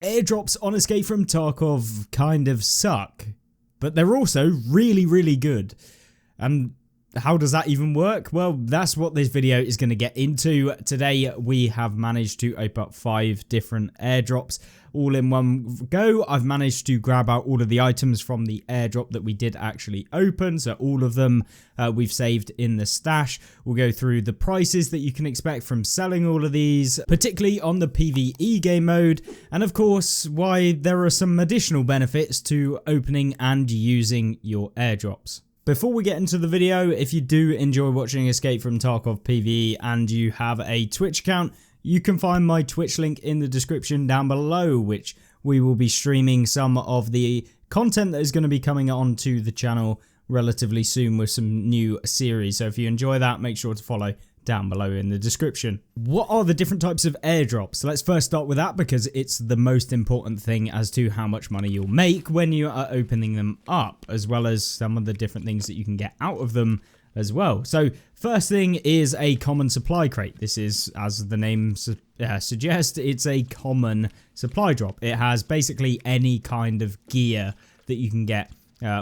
Airdrops on Escape from Tarkov kind of suck, but they're also really, really good. And how does that even work? Well, that's what this video is going to get into. Today, we have managed to open up 5 different airdrops all in one go. I've managed to grab out all of the items from the airdrop that we did actually open. So all of them we've saved in the stash. We'll go through the prices that you can expect from selling all of these, particularly on the PVE game mode. And of course, why there are some additional benefits to opening and using your airdrops. Before we get into the video, if you do enjoy watching Escape from Tarkov PVE and you have a Twitch account, you can find my Twitch link in the description down below, which we will be streaming some of the content that is going to be coming onto the channel relatively soon with some new series. So if you enjoy that, make sure to follow down below in the description. What are the different types of airdrops? So let's first start with that because it's the most important thing as to how much money you'll make when you are opening them up, as well as some of the different things that you can get out of them as well. So first thing is a common supply crate. This is, as the name suggests, it's a common supply drop. It has basically any kind of gear that you can get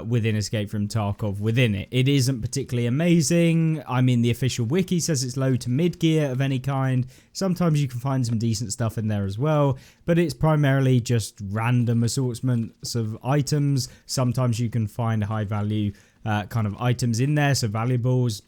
within Escape from Tarkov within it. It isn't particularly amazing. I mean, the official wiki says it's low to mid gear of any kind. Sometimes you can find some decent stuff in there as well, but it's primarily just random assortments of items. Sometimes you can find high value kind of items in there, so valuables,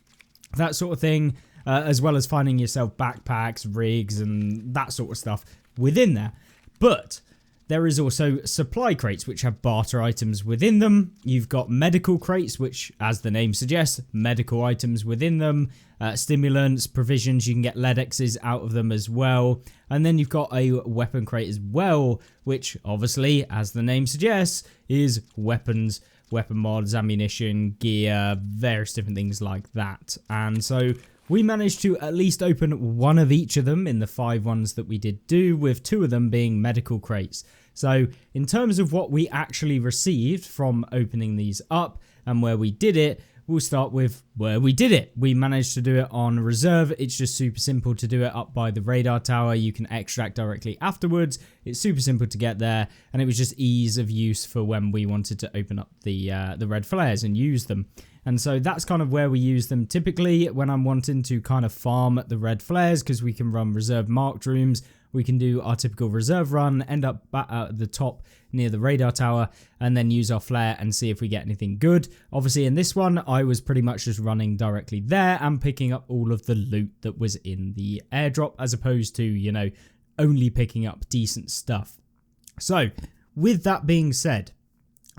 that sort of thing, as well as finding yourself backpacks, rigs, and that sort of stuff within there. But there is also supply crates, which have barter items within them. You've got medical crates, which, as the name suggests, medical items within them. Stimulants, provisions, you can get LEDXs out of them as well. And then you've got a weapon crate as well, which obviously, as the name suggests, is weapons, weapon mods, ammunition, gear, various different things like that. And so we managed to at least open one of each of them in the 5 ones that we did do, with 2 of them being medical crates. So in terms of what we actually received from opening these up and where we did it, we'll start with where we did it. We managed to do it on reserve. It's just super simple to do it up by the radar tower. You can extract directly afterwards. It's super simple to get there, and it was just ease of use for when we wanted to open up the red flares and use them. And so that's kind of where we use them typically when I'm wanting to kind of farm the red flares, because we can run reserve marked rooms. We can do our typical reserve run, end up back at the top near the radar tower, and then use our flare and see if we get anything good. Obviously in this one, I was pretty much just running directly there and picking up all of the loot that was in the airdrop, as opposed to, you know, only picking up decent stuff. So with that being said,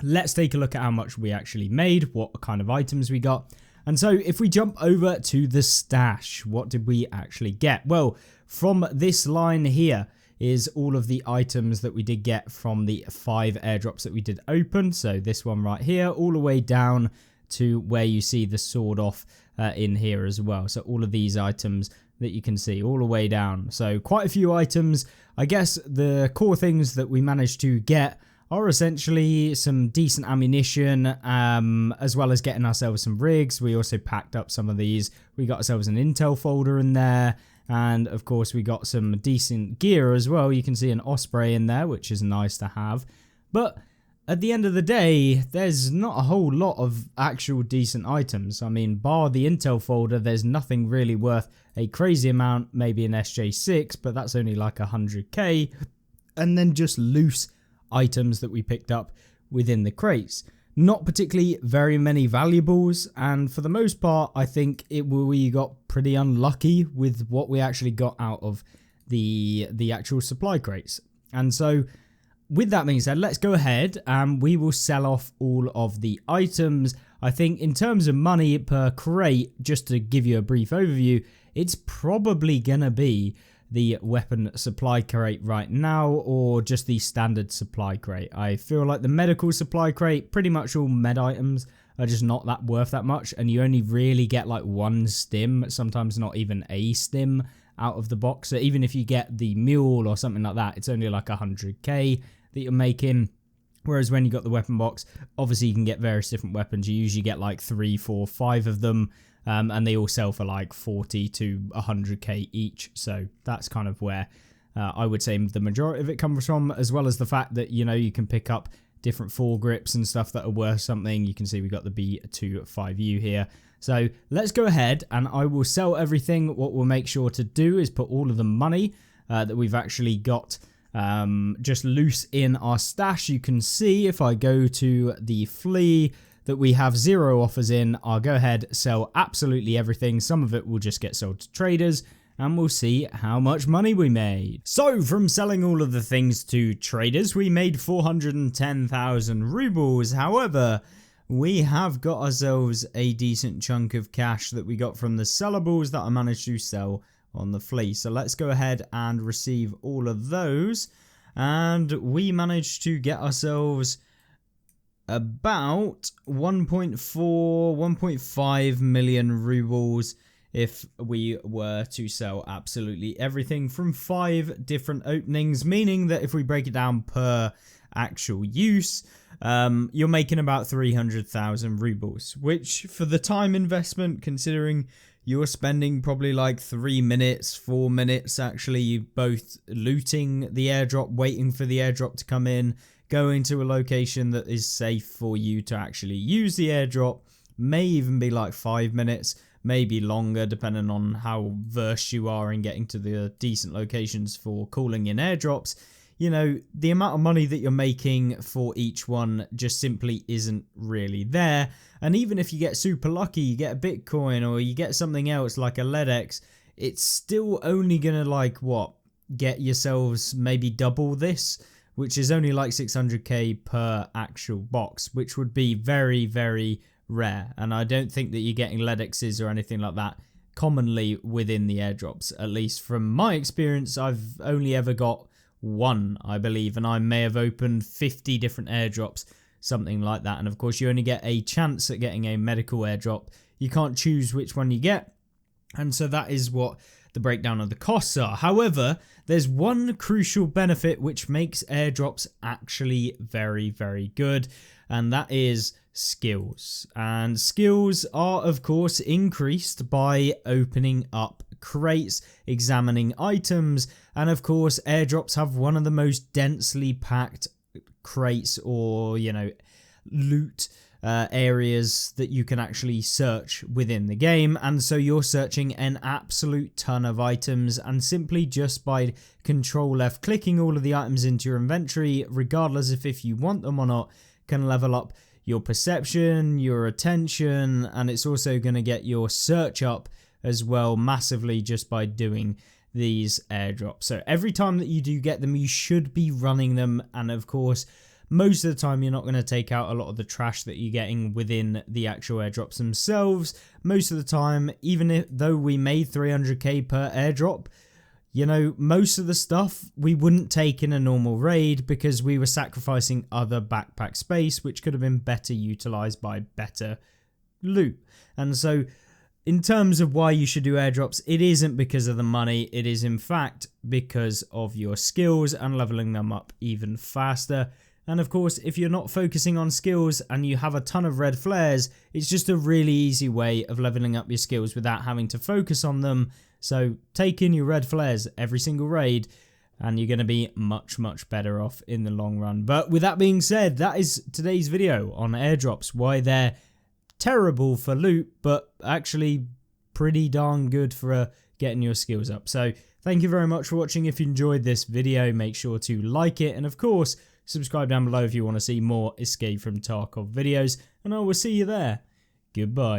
let's take a look at how much we actually made, what kind of items we got. And so if we jump over to the stash, what did we actually get? Well, from this line here is all of the items that we did get from the 5 airdrops that we did open. So this one right here, all the way down to where you see the sword off in here as well. So all of these items that you can see all the way down. So quite a few items. I guess the core things that we managed to get are essentially some decent ammunition, as well as getting ourselves some rigs. We also packed up some of these. We got ourselves an intel folder in there, and of course we got some decent gear as well. You can see an Osprey in there, which is nice to have. But at the end of the day, there's not a whole lot of actual decent items. I mean, bar the intel folder, there's nothing really worth a crazy amount, maybe an SJ6, but that's only like 100k, and then just loose items that we picked up within the crates. Not particularly very many valuables, and for the most part I think we got pretty unlucky with what we actually got out of the actual supply crates. And so with that being said, let's go ahead and we will sell off all of the items. I think in terms of money per crate, just to give you a brief overview, it's probably gonna be the weapon supply crate right now, or just the standard supply crate. I feel like the medical supply crate, pretty much all med items are just not that worth that much, and you only really get like 1 stim, sometimes not even a stim out of the box. So even if you get the mule or something like that, it's only like 100k that you're making. Whereas when you got the weapon box, obviously you can get various different weapons. You usually get like 3, 4, 5 of them. And they all sell for like 40 to 100k each. So that's kind of where I would say the majority of it comes from, as well as the fact that, you know, you can pick up different foregrips and stuff that are worth something. You can see we got the B25U here. So let's go ahead and I will sell everything. What we'll make sure to do is put all of the money that we've actually got just loose in our stash. You can see if I go to the flea that we have 0 offers in, I'll go ahead, sell absolutely everything. Some of it will just get sold to traders, and we'll see how much money we made. So from selling all of the things to traders, we made 410,000 rubles. However, we have got ourselves a decent chunk of cash that we got from the sellables that I managed to sell on the flea. So let's go ahead and receive all of those, and we managed to get ourselves about 1.5 million rubles if we were to sell absolutely everything from 5 different openings, meaning that if we break it down per actual use, you're making about 300,000 rubles, which for the time investment, considering you're spending probably like 3 minutes, 4 minutes actually both looting the airdrop, waiting for the airdrop to come in, going to a location that is safe for you to actually use the airdrop, may even be like 5 minutes, maybe longer depending on how versed you are in getting to the decent locations for calling in airdrops. You know, the amount of money that you're making for each one just simply isn't really there. And even if you get super lucky, you get a Bitcoin or you get something else like a LEDX, it's still only gonna like what, get yourselves maybe double this, which is only like 600k per actual box, which would be very, very rare. And I don't think that you're getting LEDXs or anything like that commonly within the airdrops. At least from my experience, I've only ever got one, I believe, and I may have opened 50 different airdrops, something like that. And of course, you only get a chance at getting a medical airdrop. You can't choose which one you get. And so that is what the breakdown of the costs are. However, there's one crucial benefit which makes airdrops actually very, very good, and that is skills. And skills are, of course, increased by opening up crates, examining items, and of course, airdrops have one of the most densely packed crates or, you know, loot areas that you can actually search within the game. And so you're searching an absolute ton of items, and simply just by control left clicking all of the items into your inventory, regardless of if you want them or not, can level up your perception, your attention, and it's also going to get your search up as well massively just by doing these airdrops. So every time that you do get them, you should be running them, and of course most of the time you're not going to take out a lot of the trash that you're getting within the actual airdrops themselves. Most of the time, even though we made 300k per airdrop, you know, most of the stuff we wouldn't take in a normal raid because we were sacrificing other backpack space, which could have been better utilized by better loot. And so in terms of why you should do airdrops, it isn't because of the money. It is in fact because of your skills and leveling them up even faster. And of course, if you're not focusing on skills and you have a ton of red flares, it's just a really easy way of leveling up your skills without having to focus on them. So take in your red flares every single raid and you're going to be much, much better off in the long run. But with that being said, that is today's video on airdrops, why they're terrible for loot, but actually pretty darn good for getting your skills up. So thank you very much for watching. If you enjoyed this video, make sure to like it. And of course, subscribe down below if you want to see more Escape from Tarkov videos. And I will see you there. Goodbye.